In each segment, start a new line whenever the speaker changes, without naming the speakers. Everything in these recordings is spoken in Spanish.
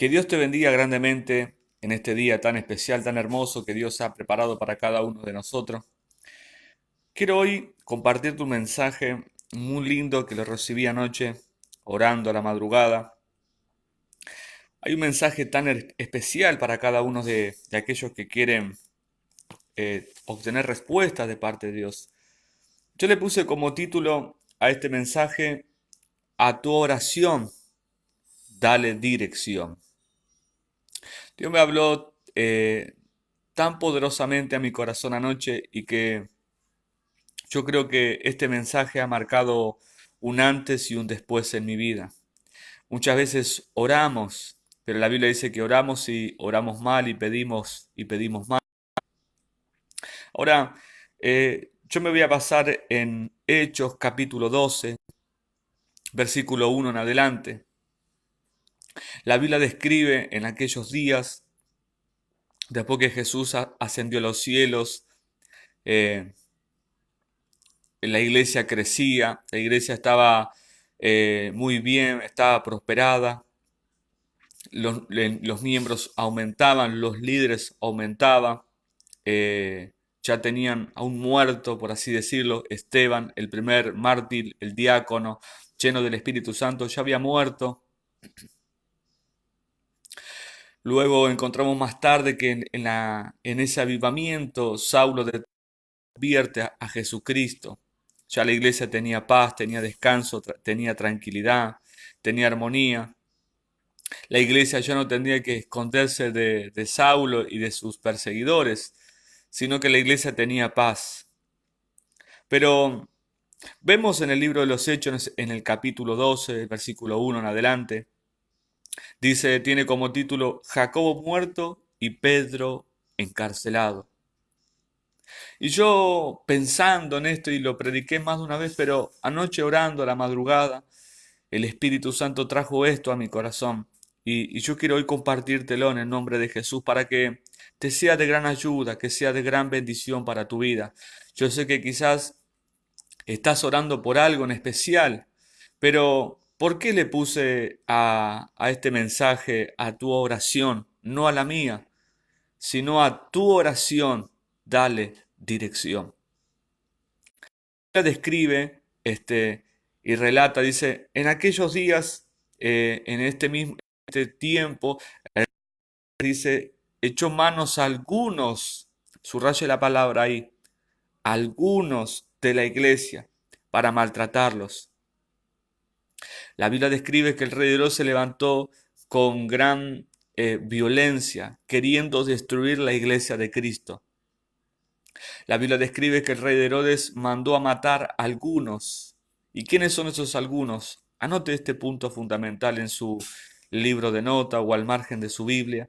Que Dios te bendiga grandemente en este día tan especial, tan hermoso que Dios ha preparado para cada uno de nosotros. Quiero hoy compartirte un mensaje muy lindo que lo recibí anoche orando a la madrugada. Hay un mensaje tan especial para cada uno de aquellos que quieren obtener respuestas de parte de Dios. Yo le puse como título a este mensaje: a tu oración, dale dirección. Dios me habló tan poderosamente a mi corazón anoche y que yo creo que este mensaje ha marcado un antes y un después en mi vida. Muchas veces oramos, pero la Biblia dice que oramos y oramos mal y pedimos mal. Ahora, yo me voy a basar en Hechos capítulo 12, versículo 1 en adelante. La Biblia describe en aquellos días, después que Jesús ascendió a los cielos, eh, la iglesia crecía, la iglesia estaba muy bien, estaba prosperada, los miembros aumentaban, los líderes aumentaban, eh, ya tenían a un muerto, por así decirlo, Esteban, el primer mártir, el diácono, lleno del Espíritu Santo, ya había muerto. Luego encontramos más tarde que en ese avivamiento Saulo advierte a Jesucristo. Ya la iglesia tenía paz, tenía descanso, tenía tranquilidad, tenía armonía. La iglesia ya no tendría que esconderse de Saulo y de sus perseguidores, sino que la iglesia tenía paz. Pero vemos en el libro de los Hechos, en el capítulo 12, versículo 1 en adelante, tiene como título Jacobo muerto y Pedro encarcelado. Y yo pensando en esto, y lo prediqué más de una vez, pero anoche orando a la madrugada, el Espíritu Santo trajo esto a mi corazón. Y yo quiero hoy compartírtelo en el nombre de Jesús para que te sea de gran ayuda, que sea de gran bendición para tu vida. Yo sé que quizás estás orando por algo en especial, pero ¿por qué le puse a este mensaje a tu oración, no a la mía, sino a tu oración? Dale dirección. Ella describe y relata, dice, en aquellos días, en este mismo tiempo, dice, echó manos a algunos, subraye la palabra ahí, algunos de la iglesia para maltratarlos. La Biblia describe que el rey Herodes se levantó con gran violencia, queriendo destruir la iglesia de Cristo. La Biblia describe que el rey Herodes mandó a matar a algunos. ¿Y quiénes son esos algunos? Anote este punto fundamental en su libro de nota o al margen de su Biblia.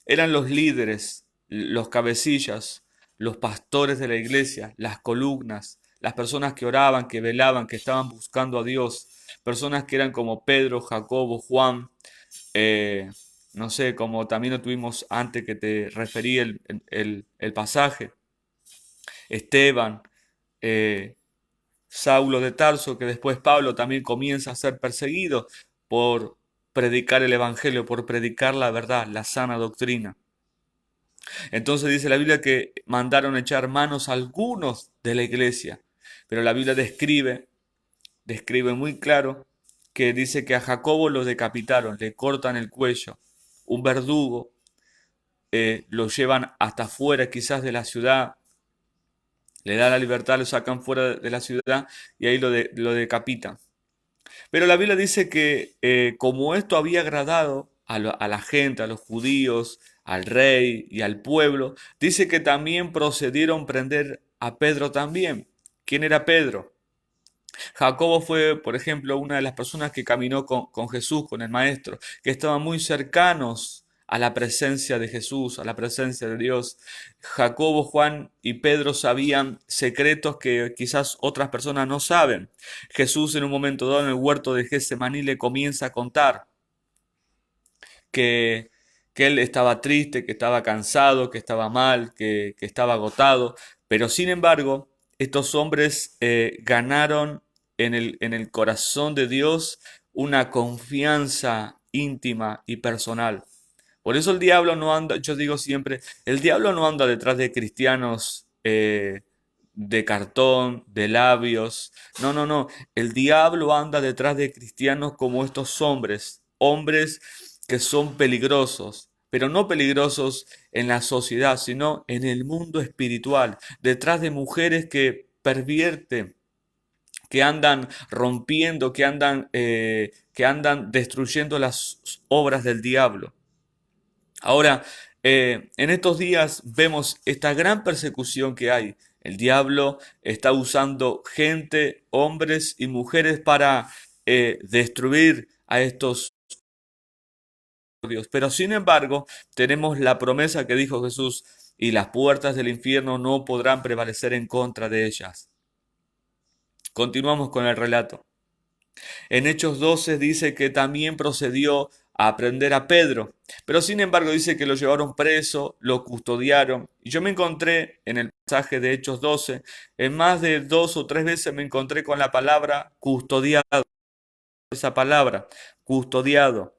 Eran los líderes, los cabecillas, los pastores de la iglesia, las columnas, las personas que oraban, que velaban, que estaban buscando a Dios, personas que eran como Pedro, Jacobo, Juan, eh, no sé, como también lo tuvimos antes que te referí el pasaje, Esteban, eh, Saulo de Tarso, que después Pablo también comienza a ser perseguido por predicar el Evangelio, por predicar la verdad, la sana doctrina. Entonces dice la Biblia que mandaron echar manos a algunos de la iglesia, pero la Biblia describe muy claro que dice que a Jacobo lo decapitaron, le cortan el cuello, un verdugo, lo llevan hasta afuera quizás de la ciudad, le da la libertad, lo sacan fuera de la ciudad y ahí lo decapitan. Pero la Biblia dice que como esto había agradado a la gente, a los judíos, al rey y al pueblo, dice que también procedieron a prender a Pedro también. ¿Quién era Pedro? Jacobo fue, por ejemplo, una de las personas que caminó con Jesús, con el Maestro, que estaban muy cercanos a la presencia de Jesús, a la presencia de Dios. Jacobo, Juan y Pedro sabían secretos que quizás otras personas no saben. Jesús en un momento dado en el huerto de Getsemaní le comienza a contar que, que él estaba triste, que estaba cansado, que estaba mal, que estaba agotado, pero sin embargo, estos hombres ganaron en el corazón de Dios una confianza íntima y personal. Por eso el diablo no anda, yo digo siempre, el diablo no anda detrás de cristianos de cartón, de labios. No, no, no. El diablo anda detrás de cristianos como estos hombres, hombres que son peligrosos, pero no peligrosos en la sociedad, sino en el mundo espiritual, detrás de mujeres que pervierten, que andan rompiendo, que andan destruyendo las obras del diablo. Ahora, en estos días vemos esta gran persecución que hay. El diablo está usando gente, hombres y mujeres para destruir a estos dios. Pero sin embargo, tenemos la promesa que dijo Jesús, y las puertas del infierno no podrán prevalecer en contra de ellas. Continuamos con el relato. En Hechos 12 dice que también procedió a prender a Pedro, pero sin embargo dice que lo llevaron preso, lo custodiaron. Y yo me encontré en el pasaje de Hechos 12, en más de 2 o 3 veces me encontré con la palabra custodiado, esa palabra, custodiado.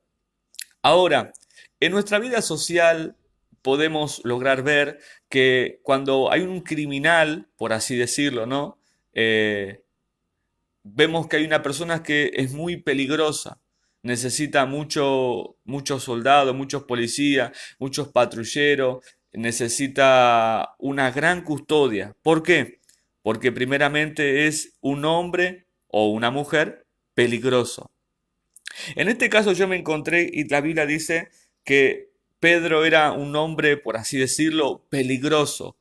Ahora, en nuestra vida social podemos lograr ver que cuando hay un criminal, por así decirlo, ¿no? Vemos que hay una persona que es muy peligrosa, necesita muchos soldados, muchos policías, muchos patrulleros, necesita una gran custodia. ¿Por qué? Porque primeramente es un hombre o una mujer peligroso. En este caso yo me encontré y la Biblia dice que Pedro era un hombre, por así decirlo, peligroso.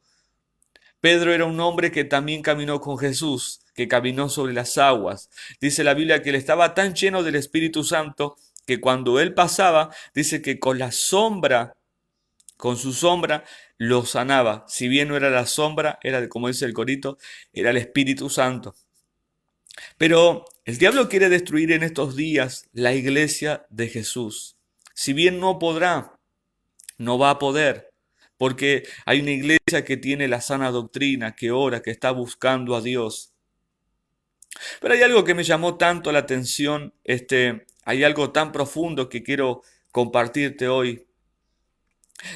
Pedro era un hombre que también caminó con Jesús, que caminó sobre las aguas. Dice la Biblia que él estaba tan lleno del Espíritu Santo que cuando él pasaba, dice que con la sombra, con su sombra, lo sanaba. Si bien no era la sombra, era, como dice el corito, era el Espíritu Santo. Pero el diablo quiere destruir en estos días la iglesia de Jesús. Si bien no podrá, no va a poder, porque hay una iglesia que tiene la sana doctrina, que ora, que está buscando a Dios. Pero hay algo que me llamó tanto la atención, hay algo tan profundo que quiero compartirte hoy.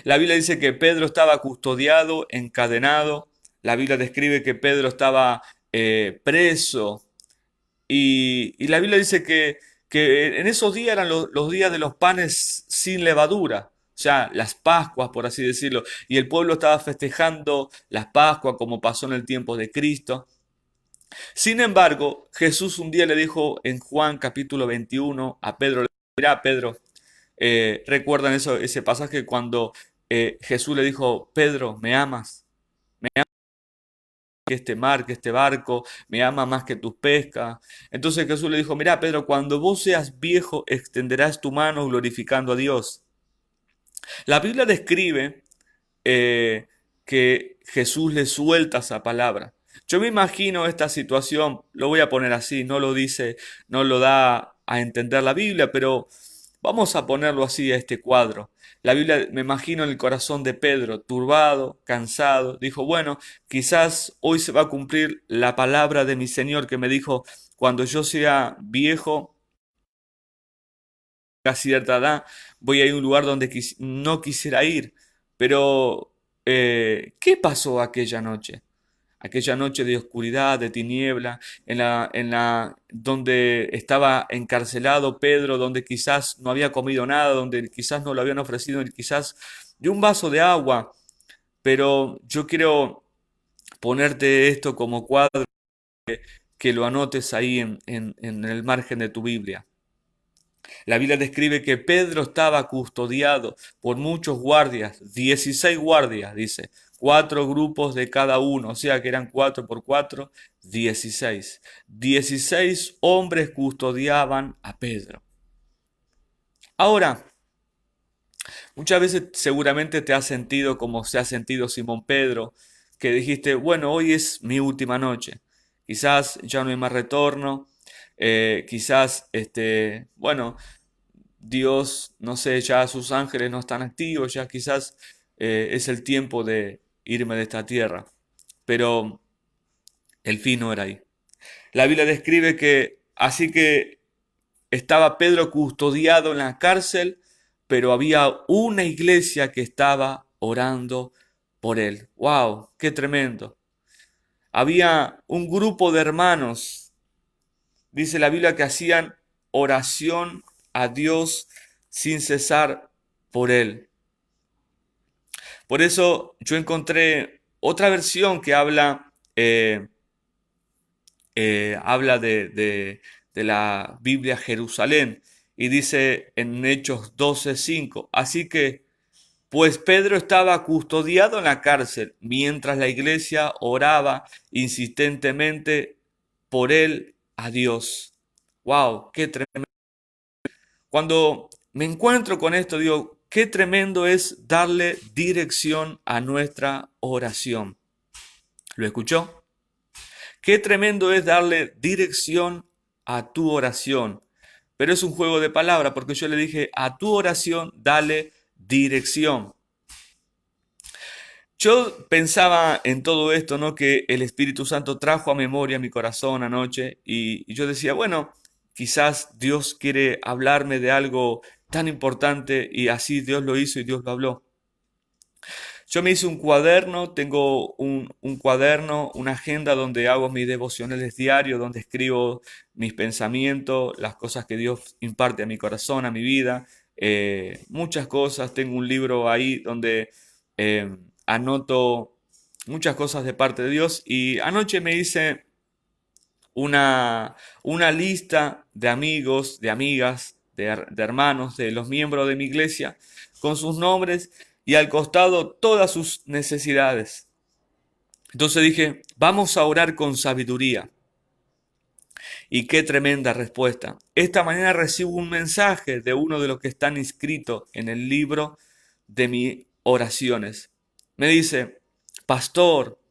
La Biblia dice que Pedro estaba custodiado, encadenado. La Biblia describe que Pedro estaba preso. Y la Biblia dice que en esos días eran los días de los panes sin levadura, o sea, las Pascuas, por así decirlo, y el pueblo estaba festejando las Pascuas como pasó en el tiempo de Cristo. Sin embargo, Jesús un día le dijo en Juan capítulo 21 a Pedro, mira Pedro, ¿recuerdan ese pasaje cuando Jesús le dijo, Pedro, ¿me amas? ¿Me amas que este mar, que este barco, me ama más que tus pescas? Entonces Jesús le dijo, mira Pedro, cuando vos seas viejo, extenderás tu mano glorificando a Dios. La Biblia describe eh, que Jesús le suelta esa palabra. Yo me imagino esta situación, lo voy a poner así, no lo dice, no lo da a entender la Biblia, pero vamos a ponerlo así a este cuadro. La Biblia, me imagino en el corazón de Pedro, turbado, cansado, dijo, bueno, quizás hoy se va a cumplir la palabra de mi Señor que me dijo, cuando yo sea viejo, a cierta edad, voy a ir a un lugar donde no quisiera ir. Pero, ¿qué pasó aquella noche? Aquella noche de oscuridad, de tiniebla, donde estaba encarcelado Pedro, donde quizás no había comido nada, donde quizás no lo habían ofrecido, quizás de un vaso de agua. Pero yo quiero ponerte esto como cuadro, que lo anotes ahí en el margen de tu Biblia. La Biblia describe que Pedro estaba custodiado por muchos guardias, 16 guardias, dice, 4 grupos de cada uno, o sea que eran 4 por 4, 16. 16 hombres custodiaban a Pedro. Ahora, muchas veces seguramente te has sentido como se ha sentido Simón Pedro, que dijiste, bueno, hoy es mi última noche, quizás ya no hay más retorno, quizás, bueno, Dios, no sé, ya sus ángeles no están activos, ya quizás es el tiempo de irme de esta tierra. Pero el fin no era ahí. La Biblia describe que, así que estaba Pedro custodiado en la cárcel, pero había una iglesia que estaba orando por él. ¡Wow! ¡Qué tremendo! Había un grupo de hermanos, dice la Biblia, que hacían oración a Dios sin cesar por él. Por eso yo encontré otra versión que habla de la Biblia Jerusalén y dice en Hechos 12:5, así que pues Pedro estaba custodiado en la cárcel mientras la iglesia oraba insistentemente por él a Dios. ¡Wow! ¡Qué tremendo! Cuando me encuentro con esto, digo, qué tremendo es darle dirección a nuestra oración. ¿Lo escuchó? Qué tremendo es darle dirección a tu oración. Pero es un juego de palabras porque yo le dije, a tu oración dale dirección. Yo pensaba en todo esto, ¿no? Que el Espíritu Santo trajo a memoria mi corazón anoche y yo decía, bueno, quizás Dios quiere hablarme de algo tan importante y así Dios lo hizo y Dios lo habló. Yo me hice un cuaderno, tengo un cuaderno, una agenda donde hago mis devocionales diarios, donde escribo mis pensamientos, las cosas que Dios imparte a mi corazón, a mi vida, muchas cosas. Tengo un libro ahí donde anoto muchas cosas de parte de Dios y anoche me hice una lista de amigos, de amigas, de hermanos, de los miembros de mi iglesia, con sus nombres y al costado todas sus necesidades. Entonces dije, vamos a orar con sabiduría. Y qué tremenda respuesta. Esta mañana recibo un mensaje de uno de los que están inscritos en el libro de mis oraciones. Me dice, pastor,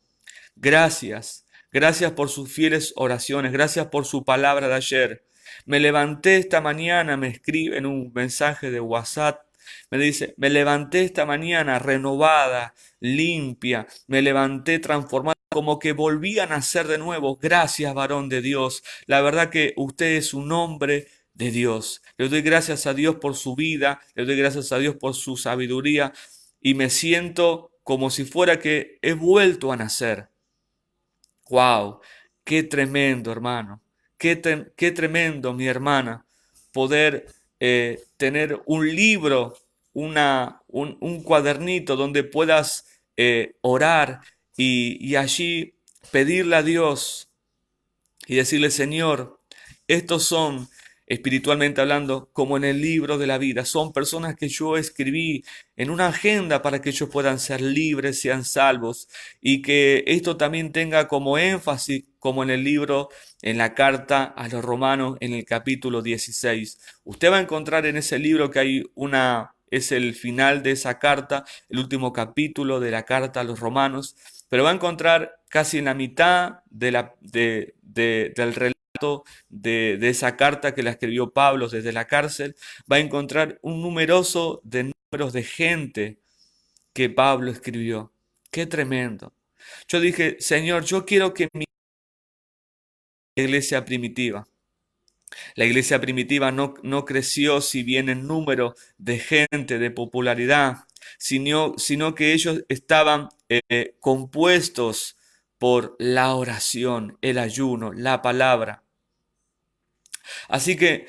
gracias, gracias por sus fieles oraciones, gracias por su palabra de ayer. Me levanté esta mañana, me escribe en un mensaje de WhatsApp, me dice, me levanté esta mañana renovada, limpia, me levanté transformada, como que volví a nacer de nuevo. Gracias, varón de Dios. La verdad que usted es un hombre de Dios. Le doy gracias a Dios por su vida, le doy gracias a Dios por su sabiduría y me siento como si fuera que he vuelto a nacer. ¡Wow! ¡Qué tremendo, hermano! ¡Qué tremendo, mi hermana! Poder tener un libro, un cuadernito donde puedas orar y allí pedirle a Dios y decirle, Señor, estos son, espiritualmente hablando, como en el libro de la vida. Son personas que yo escribí en una agenda para que ellos puedan ser libres, sean salvos, y que esto también tenga como énfasis, como en el libro, en la carta a los romanos, en el capítulo 16. Usted va a encontrar en ese libro que hay es el final de esa carta, el último capítulo de la carta a los romanos, pero va a encontrar casi en la mitad del relato de esa carta que la escribió Pablo desde la cárcel, va a encontrar un numeroso de números de gente que Pablo escribió. ¡Qué tremendo! Yo dije, Señor, yo quiero que mi iglesia primitiva, la iglesia primitiva no creció si bien en número de gente, de popularidad, sino que ellos estaban compuestos por la oración, el ayuno, la palabra. Así que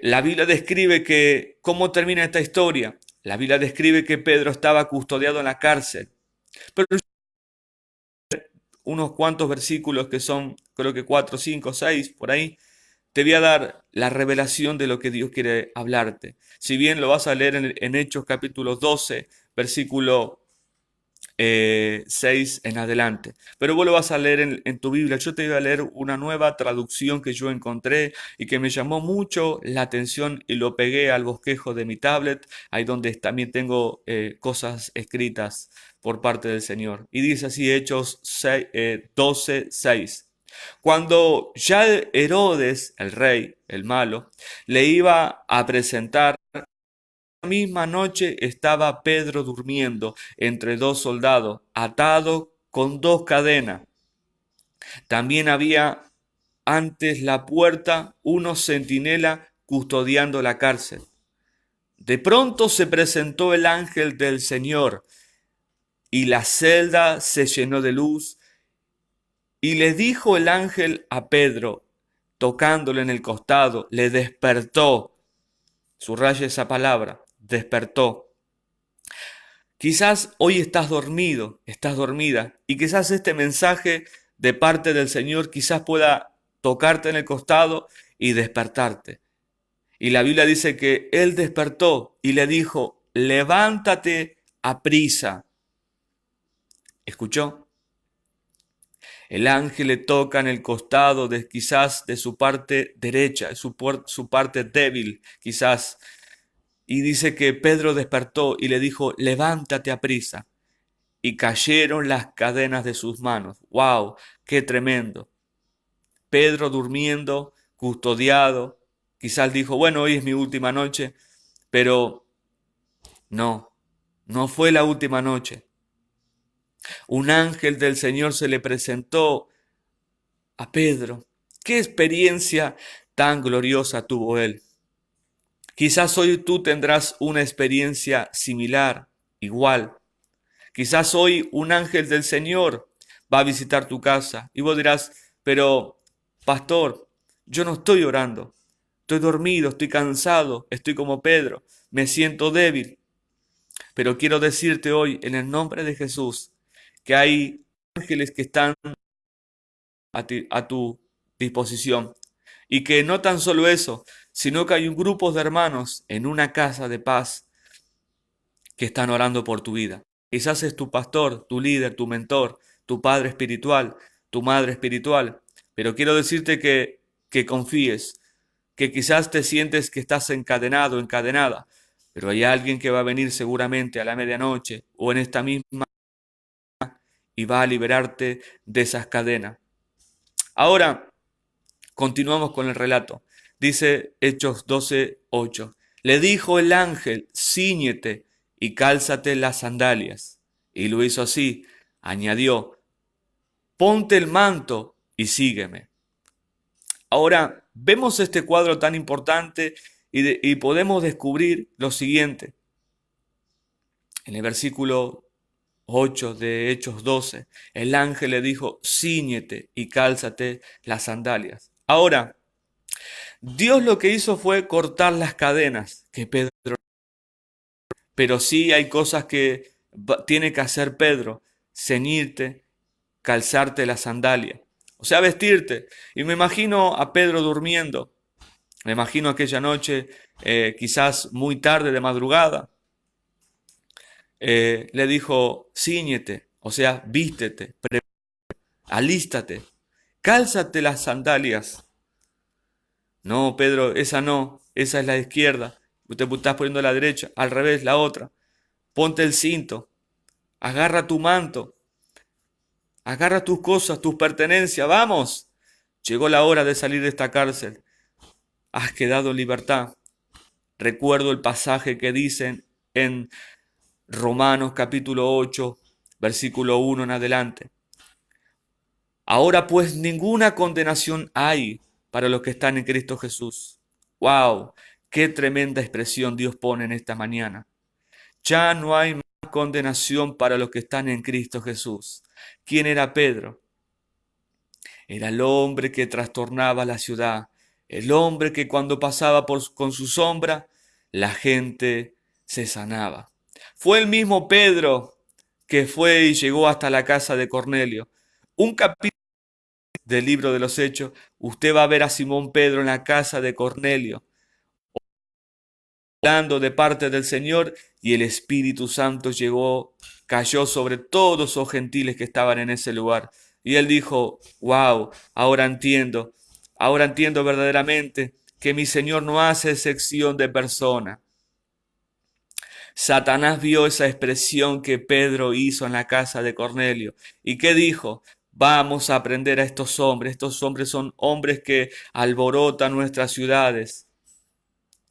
la Biblia describe que, ¿cómo termina esta historia? La Biblia describe que Pedro estaba custodiado en la cárcel. Pero unos cuantos versículos que son, creo que 4, 5, 6, por ahí, te voy a dar la revelación de lo que Dios quiere hablarte. Si bien lo vas a leer en Hechos capítulo 12, versículo 6 en adelante. Pero vos lo vas a leer en tu Biblia. Yo te voy a leer una nueva traducción que yo encontré y que me llamó mucho la atención y lo pegué al bosquejo de mi tablet, ahí donde también tengo cosas escritas por parte del Señor. Y dice así Hechos 12, 6. Cuando ya Herodes, el rey, el malo, le iba a presentar, misma noche estaba Pedro durmiendo entre dos soldados, atado con dos cadenas. También había antes la puerta unos centinelas custodiando la cárcel. De pronto se presentó el ángel del Señor y la celda se llenó de luz. Y le dijo el ángel a Pedro, tocándole en el costado, le despertó. Subraya esa palabra, despertó. Quizás hoy estás dormido, estás dormida, y quizás este mensaje de parte del Señor quizás pueda tocarte en el costado y despertarte. Y la Biblia dice que él despertó y le dijo, levántate aprisa. ¿Escuchó? El ángel le toca en el costado de quizás de su parte derecha, su parte débil, quizás. Y dice que Pedro despertó y le dijo, levántate aprisa. Y cayeron las cadenas de sus manos. ¡Wow! ¡Qué tremendo! Pedro durmiendo, custodiado. Quizás dijo, bueno, hoy es mi última noche, pero no, no fue la última noche. Un ángel del Señor se le presentó a Pedro. ¿Qué experiencia tan gloriosa tuvo él? Quizás hoy tú tendrás una experiencia similar, igual. Quizás hoy un ángel del Señor va a visitar tu casa y vos dirás, pero pastor, yo no estoy orando, estoy dormido, estoy cansado, estoy como Pedro, me siento débil. Pero quiero decirte hoy, en el nombre de Jesús, que hay ángeles que están a tu disposición. Y que no tan solo eso, sino que hay un grupo de hermanos en una casa de paz que están orando por tu vida. Quizás es tu pastor, tu líder, tu mentor, tu padre espiritual, tu madre espiritual. Pero quiero decirte que confíes, que quizás te sientes que estás encadenado, encadenada. Pero hay alguien que va a venir seguramente a la medianoche o en esta misma y va a liberarte de esas cadenas. Ahora, continuamos con el relato. Dice Hechos 12:8. Le dijo el ángel, cíñete y cálzate las sandalias. Y lo hizo así. Añadió, ponte el manto y sígueme. Ahora, vemos este cuadro tan importante y podemos descubrir lo siguiente. En el versículo 8 de Hechos 12, el ángel le dijo, cíñete y cálzate las sandalias. Ahora, Dios lo que hizo fue cortar las cadenas que Pedro, pero sí hay cosas que tiene que hacer Pedro, ceñirte, calzarte la sandalia, o sea, vestirte. Y me imagino a Pedro durmiendo, me imagino aquella noche, quizás muy tarde de madrugada, le dijo, cíñete, o sea, vístete, alístate, cálzate las sandalias. No, Pedro, esa no, esa es la izquierda. Usted estás poniendo la derecha, al revés, la otra. Ponte el cinto, agarra tu manto, agarra tus cosas, tus pertenencias, vamos. Llegó la hora de salir de esta cárcel. Has quedado en libertad. Recuerdo el pasaje que dicen en Romanos capítulo 8, versículo 1 en adelante. Ahora pues ninguna condenación hay para los que están en Cristo Jesús. ¡Wow! ¡Qué tremenda expresión Dios pone en esta mañana! Ya no hay más condenación para los que están en Cristo Jesús. ¿Quién era Pedro? Era el hombre que trastornaba la ciudad, el hombre que cuando pasaba con su sombra, la gente se sanaba. Fue el mismo Pedro que fue y llegó hasta la casa de Cornelio. Un capítulo del libro de los Hechos, usted va a ver a Simón Pedro en la casa de Cornelio, hablando de parte del Señor, y el Espíritu Santo cayó sobre todos los gentiles que estaban en ese lugar. Y él dijo, wow, ahora entiendo verdaderamente que mi Señor no hace excepción de persona. Satanás vio esa expresión que Pedro hizo en la casa de Cornelio. ¿Y qué dijo? Vamos a aprender a estos hombres. Estos hombres son hombres que alborotan nuestras ciudades.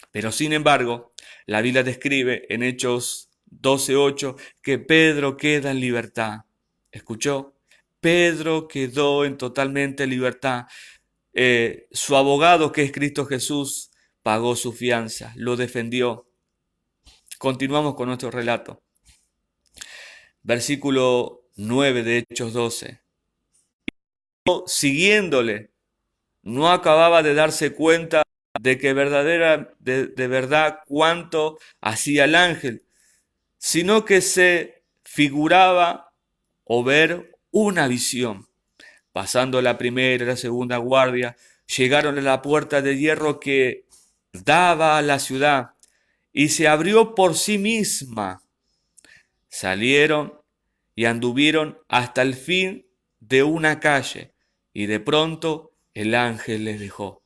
Pero sin embargo, la Biblia describe en Hechos 12:8 que Pedro queda en libertad. ¿Escuchó? Pedro quedó en totalmente libertad. Su abogado, que es Cristo Jesús, pagó su fianza, lo defendió. Continuamos con nuestro relato. Versículo 9 de Hechos 12. Siguiéndole, no acababa de darse cuenta de que de verdad cuánto hacía el ángel, sino que se figuraba o ver una visión. Pasando la primera y la segunda guardia, llegaron a la puerta de hierro que daba a la ciudad y se abrió por sí misma. Salieron y anduvieron hasta el fin de una calle y de pronto el ángel les dejó.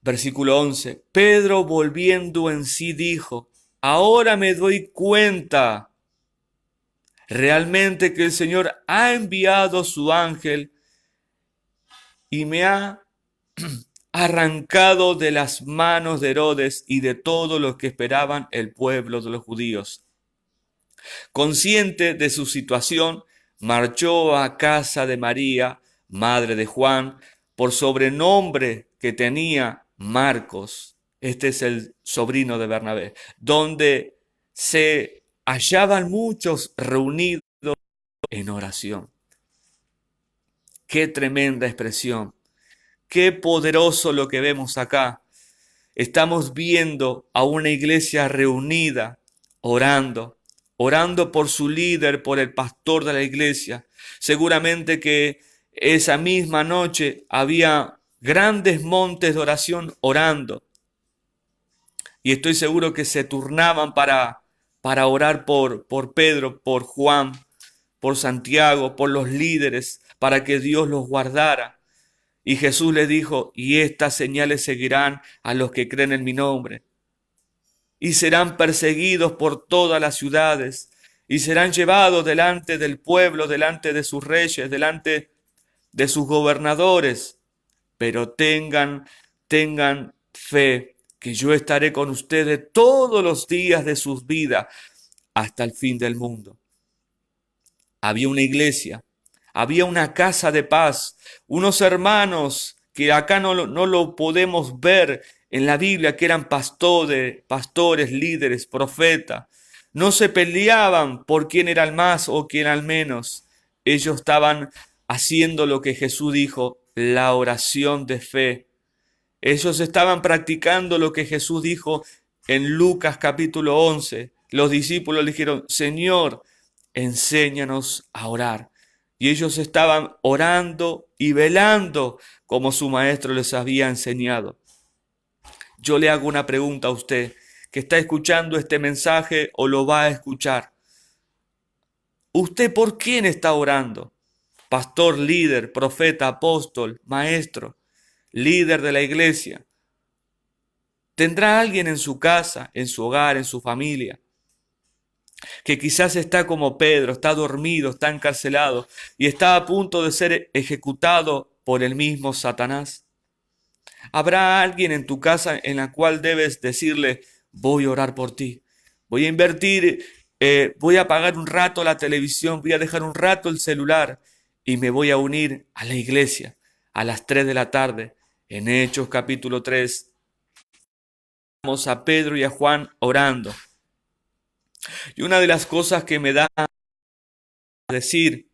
Versículo 11. Pedro, volviendo en sí, dijo: ahora me doy cuenta realmente que el Señor ha enviado su ángel y me ha arrancado de las manos de Herodes y de todos los que esperaban el pueblo de los judíos. Consciente de su situación, marchó a casa de María, madre de Juan, por sobrenombre que tenía Marcos. Este es el sobrino de Bernabé, donde se hallaban muchos reunidos en oración. Qué tremenda expresión, qué poderoso lo que vemos acá. Estamos viendo a una iglesia reunida, orando por su líder, por el pastor de la iglesia. Seguramente que esa misma noche había grandes montes de oración orando. Y estoy seguro que se turnaban para orar por Pedro, por Juan, por Santiago, por los líderes, para que Dios los guardara. Y Jesús les dijo: y estas señales seguirán a los que creen en mi nombre. Y serán perseguidos por todas las ciudades, y serán llevados delante del pueblo, delante de sus reyes, delante de sus gobernadores. Pero tengan fe, que yo estaré con ustedes todos los días de sus vidas, hasta el fin del mundo. Había una iglesia, había una casa de paz, unos hermanos que acá no lo podemos ver en la Biblia, que eran pastores, líderes, profetas. No se peleaban por quién era el más o quién era el menos. Ellos estaban haciendo lo que Jesús dijo, la oración de fe. Ellos estaban practicando lo que Jesús dijo en Lucas capítulo 11. Los discípulos le dijeron: Señor, enséñanos a orar. Y ellos estaban orando y velando como su maestro les había enseñado. Yo le hago una pregunta a usted que está escuchando este mensaje o lo va a escuchar. ¿Usted por quién está orando? Pastor, líder, profeta, apóstol, maestro, líder de la iglesia. ¿Tendrá alguien en su casa, en su hogar, en su familia, que quizás está como Pedro, está dormido, está encarcelado y está a punto de ser ejecutado por el mismo Satanás? ¿Habrá alguien en tu casa en la cual debes decirle: voy a orar por ti, voy a invertir, voy a apagar un rato la televisión, voy a dejar un rato el celular y me voy a unir a la iglesia a las 3 de la tarde? En Hechos capítulo 3, vamos a Pedro y a Juan orando. Y una de las cosas que me da a decir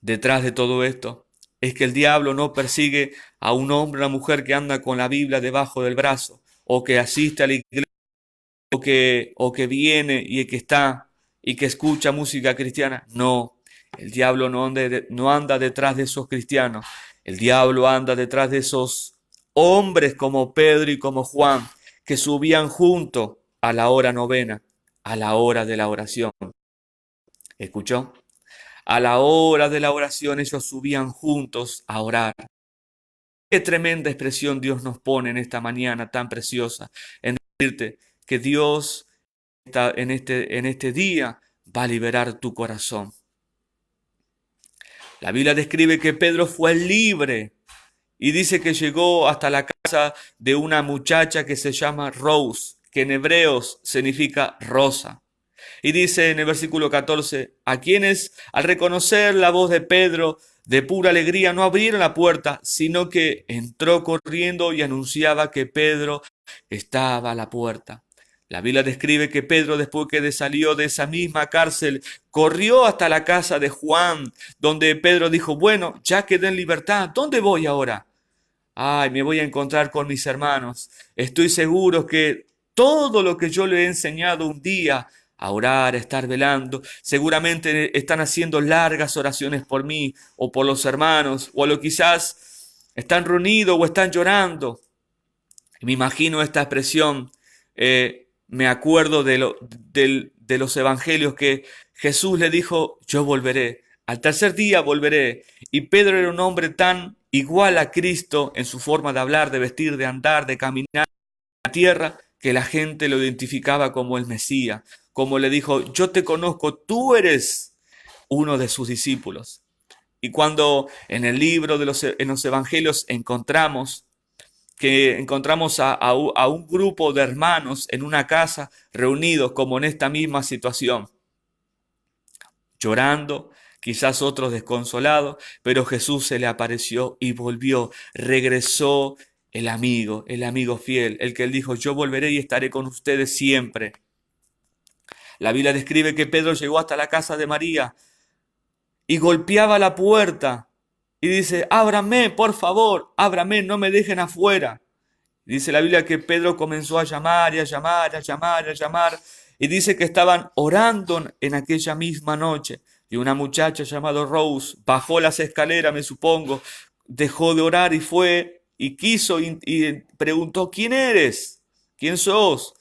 detrás de todo esto es que el diablo no persigue a un hombre o una mujer que anda con la Biblia debajo del brazo, o que asiste a la iglesia, o que viene y que está y que escucha música cristiana. No, el diablo no anda detrás de esos cristianos. El diablo anda detrás de esos hombres como Pedro y como Juan, que subían juntos a la hora novena, a la hora de la oración. ¿Escuchó? A la hora de la oración ellos subían juntos a orar. Qué tremenda expresión Dios nos pone en esta mañana tan preciosa, en decirte que Dios en este día va a liberar tu corazón. La Biblia describe que Pedro fue libre y dice que llegó hasta la casa de una muchacha que se llama Rose, que en hebreos significa rosa. Y dice en el versículo 14, a quienes al reconocer la voz de Pedro de pura alegría no abrieron la puerta, sino que entró corriendo y anunciaba que Pedro estaba a la puerta. La Biblia describe que Pedro, después que salió de esa misma cárcel, corrió hasta la casa de Juan, donde Pedro dijo, bueno, ya quedé en libertad, ¿dónde voy ahora? Ay, me voy a encontrar con mis hermanos. Estoy seguro que todo lo que yo le he enseñado un día a orar, a estar velando, seguramente están haciendo largas oraciones por mí o por los hermanos, o a lo quizás están reunidos o están llorando. Me imagino esta expresión, me acuerdo de los evangelios que Jesús le dijo, yo volveré, al tercer día volveré. Y Pedro era un hombre tan igual a Cristo en su forma de hablar, de vestir, de andar, de caminar en la tierra, que la gente lo identificaba como el Mesías, como le dijo, yo te conozco, tú eres uno de sus discípulos. Y cuando en el libro en los evangelios encontramos a un grupo de hermanos en una casa reunidos como en esta misma situación, llorando, quizás otros desconsolados, pero Jesús se le apareció y volvió, regresó el amigo fiel, el que él dijo, yo volveré y estaré con ustedes siempre. La Biblia describe que Pedro llegó hasta la casa de María y golpeaba la puerta y dice, ábrame, por favor, ábrame, no me dejen afuera. Dice la Biblia que Pedro comenzó a llamar y a llamar, a llamar, a llamar. Y dice que estaban orando en aquella misma noche. Y una muchacha llamada Rose bajó las escaleras, me supongo, dejó de orar y fue y quiso y preguntó, ¿quién eres? ¿Quién sos?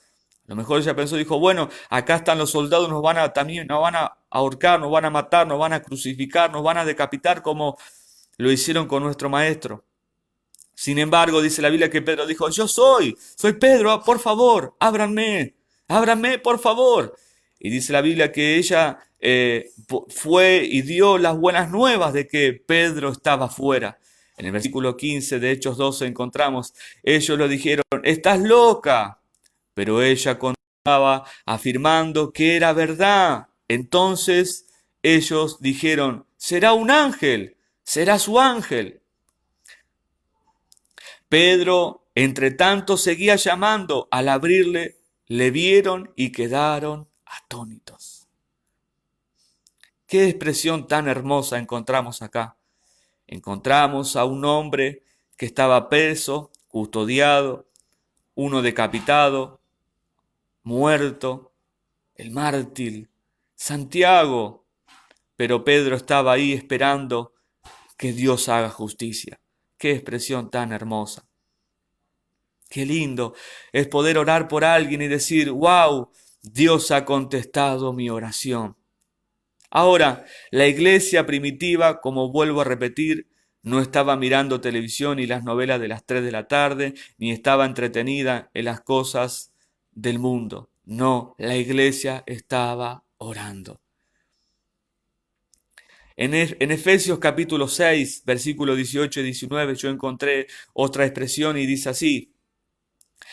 A lo mejor ella pensó, dijo, bueno, acá están los soldados, nos van a ahorcar, nos van a matar, nos van a crucificar, nos van a decapitar como lo hicieron con nuestro maestro. Sin embargo, dice la Biblia que Pedro dijo, yo soy Pedro, por favor, ábranme, por favor. Y dice la Biblia que ella fue y dio las buenas nuevas de que Pedro estaba fuera. En el versículo 15 de Hechos 12 encontramos, ellos le dijeron, estás loca, pero ella continuaba afirmando que era verdad. Entonces ellos dijeron, será un ángel, será su ángel. Pedro, entre tanto, seguía llamando. Al abrirle, le vieron y quedaron atónitos. Qué expresión tan hermosa encontramos acá. Encontramos a un hombre que estaba preso, custodiado, uno decapitado, muerto, el mártir, Santiago. Pero Pedro estaba ahí esperando que Dios haga justicia. Qué expresión tan hermosa. Qué lindo es poder orar por alguien y decir, wow, Dios ha contestado mi oración. Ahora, la iglesia primitiva, como vuelvo a repetir, no estaba mirando televisión y las novelas de las 3 de la tarde, ni estaba entretenida en las cosas del mundo. No, la iglesia estaba orando. En Efesios capítulo 6, versículos 18 y 19, yo encontré otra expresión y dice así,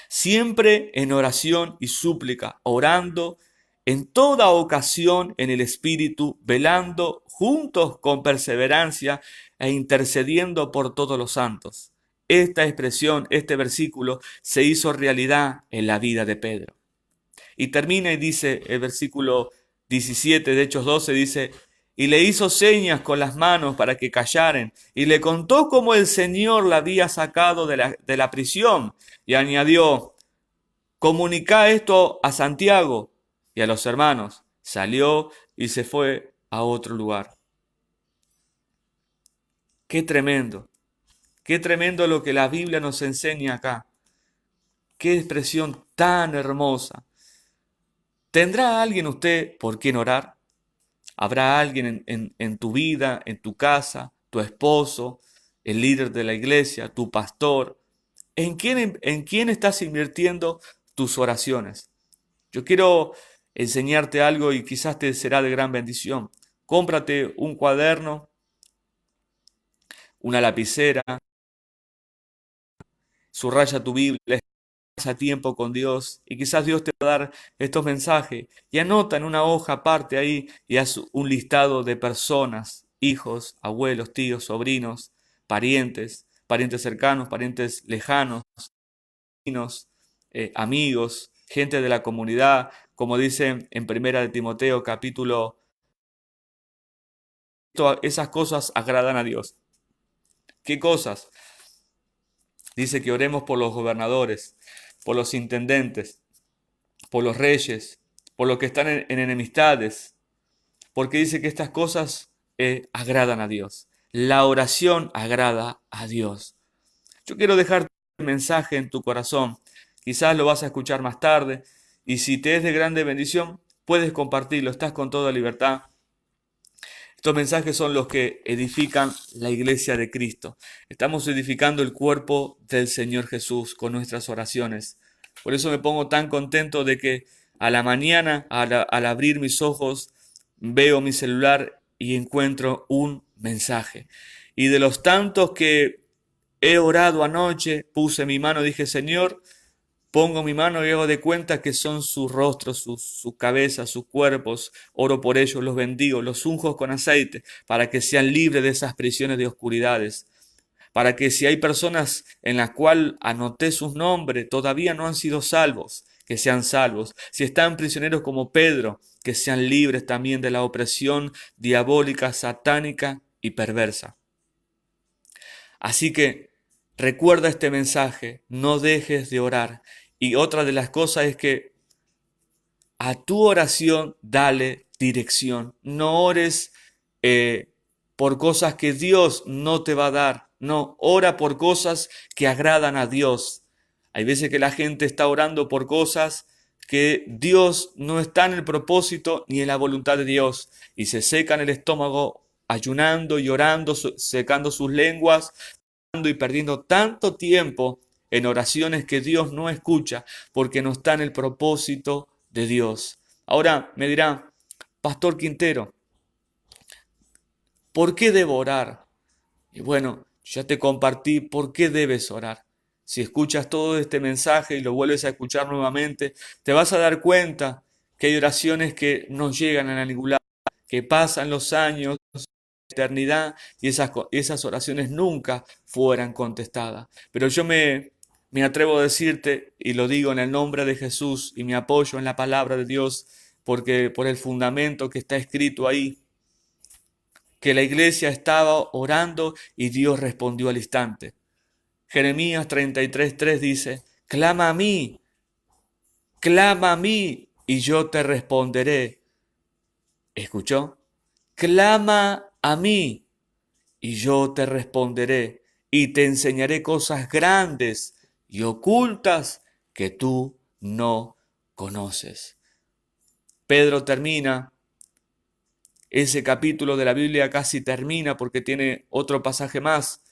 siempre en oración y súplica, orando en toda ocasión en el Espíritu, velando juntos con perseverancia e intercediendo por todos los santos. Esta expresión, este versículo, se hizo realidad en la vida de Pedro. Y termina y dice el versículo 17 de Hechos 12, dice, y le hizo señas con las manos para que callaren, y le contó cómo el Señor la había sacado de la prisión, y añadió, comunicá esto a Santiago y a los hermanos. Salió y se fue a otro lugar. Qué tremendo lo que la Biblia nos enseña acá. Qué expresión tan hermosa. ¿Tendrá alguien usted por quien orar? ¿Habrá alguien en tu vida, en tu casa, tu esposo, el líder de la iglesia, tu pastor? En quién estás invirtiendo tus oraciones? Yo quiero enseñarte algo y quizás te será de gran bendición. Cómprate un cuaderno, una lapicera, subraya tu Biblia, a tiempo con Dios y quizás Dios te va a dar estos mensajes y anota en una hoja aparte ahí y haz un listado de personas, hijos, abuelos, tíos, sobrinos, parientes, parientes cercanos, parientes lejanos, vecinos, amigos, gente de la comunidad, como dice en Primera de Timoteo capítulo, esas cosas agradan a Dios. ¿Qué cosas? Dice que oremos por los gobernadores, por los intendentes, por los reyes, por los que están en enemistades, porque dice que estas cosas agradan a Dios. La oración agrada a Dios. Yo quiero dejar un mensaje en tu corazón. Quizás lo vas a escuchar más tarde y si te es de grande bendición, puedes compartirlo. Estás con toda libertad. Estos mensajes son los que edifican la iglesia de Cristo. Estamos edificando el cuerpo del Señor Jesús con nuestras oraciones. Por eso me pongo tan contento de que a la mañana, al abrir mis ojos, veo mi celular y encuentro un mensaje. Y de los tantos que he orado anoche, puse mi mano y dije, Señor, pongo mi mano y hago de cuenta que son sus rostros, sus cabezas, sus cuerpos. Oro por ellos, los bendigo, los unjo con aceite, para que sean libres de esas prisiones de oscuridades. Para que si hay personas en las cuales anoté sus nombres, todavía no han sido salvos, que sean salvos. Si están prisioneros como Pedro, que sean libres también de la opresión diabólica, satánica y perversa. Así que recuerda este mensaje, no dejes de orar. Y otra de las cosas es que a tu oración dale dirección. No ores por cosas que Dios no te va a dar. No, ora por cosas que agradan a Dios. Hay veces que la gente está orando por cosas que Dios no está en el propósito ni en la voluntad de Dios. Y se secan el estómago ayunando y orando, secando sus lenguas y perdiendo tanto tiempo en oraciones que Dios no escucha porque no está en el propósito de Dios. Ahora me dirá, Pastor Quintero, ¿por qué debo orar? Y bueno, ya te compartí por qué debes orar. Si escuchas todo este mensaje y lo vuelves a escuchar nuevamente, te vas a dar cuenta que hay oraciones que no llegan a ningún lado, que pasan los años, eternidad y esas oraciones nunca fueran contestadas. Pero yo me atrevo a decirte, y lo digo en el nombre de Jesús, y me apoyo en la palabra de Dios, porque por el fundamento que está escrito ahí, que la iglesia estaba orando y Dios respondió al instante. Jeremías 33:3 dice, clama a mí, y yo te responderé. ¿Escuchó? Clama a mí, y yo te responderé, y te enseñaré cosas grandes y ocultas que tú no conoces. Pedro termina, ese capítulo de la Biblia casi termina porque tiene otro pasaje más,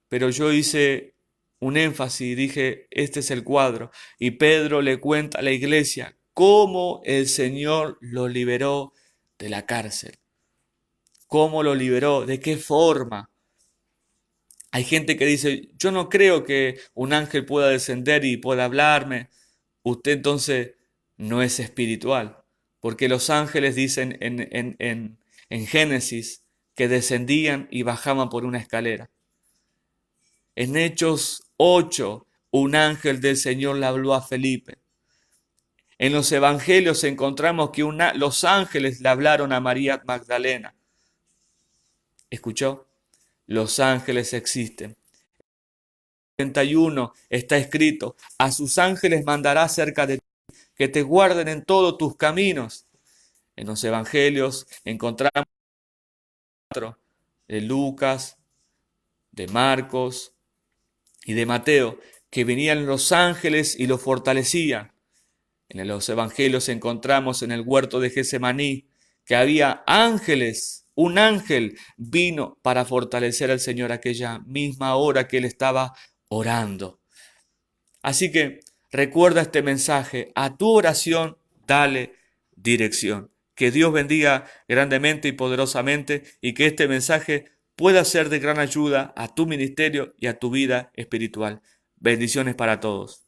pero yo hice un énfasis y dije, este es el cuadro, y Pedro le cuenta a la iglesia cómo el Señor lo liberó de la cárcel, cómo lo liberó, de qué forma. Hay gente que dice, yo no creo que un ángel pueda descender y pueda hablarme. Usted entonces no es espiritual, porque los ángeles dicen en Génesis que descendían y bajaban por una escalera. En Hechos 8, un ángel del Señor le habló a Felipe. En los evangelios encontramos que los ángeles le hablaron a María Magdalena. ¿Escuchó? Los ángeles existen. 31 está escrito, a sus ángeles mandará cerca de ti, que te guarden en todos tus caminos. En los evangelios encontramos de Lucas, de Marcos y de Mateo, que venían los ángeles y los fortalecían. En los evangelios encontramos en el huerto de Getsemaní que había ángeles. Un ángel vino para fortalecer al Señor aquella misma hora que él estaba orando. Así que recuerda este mensaje, a tu oración dale dirección. Que Dios bendiga grandemente y poderosamente y que este mensaje pueda ser de gran ayuda a tu ministerio y a tu vida espiritual. Bendiciones para todos.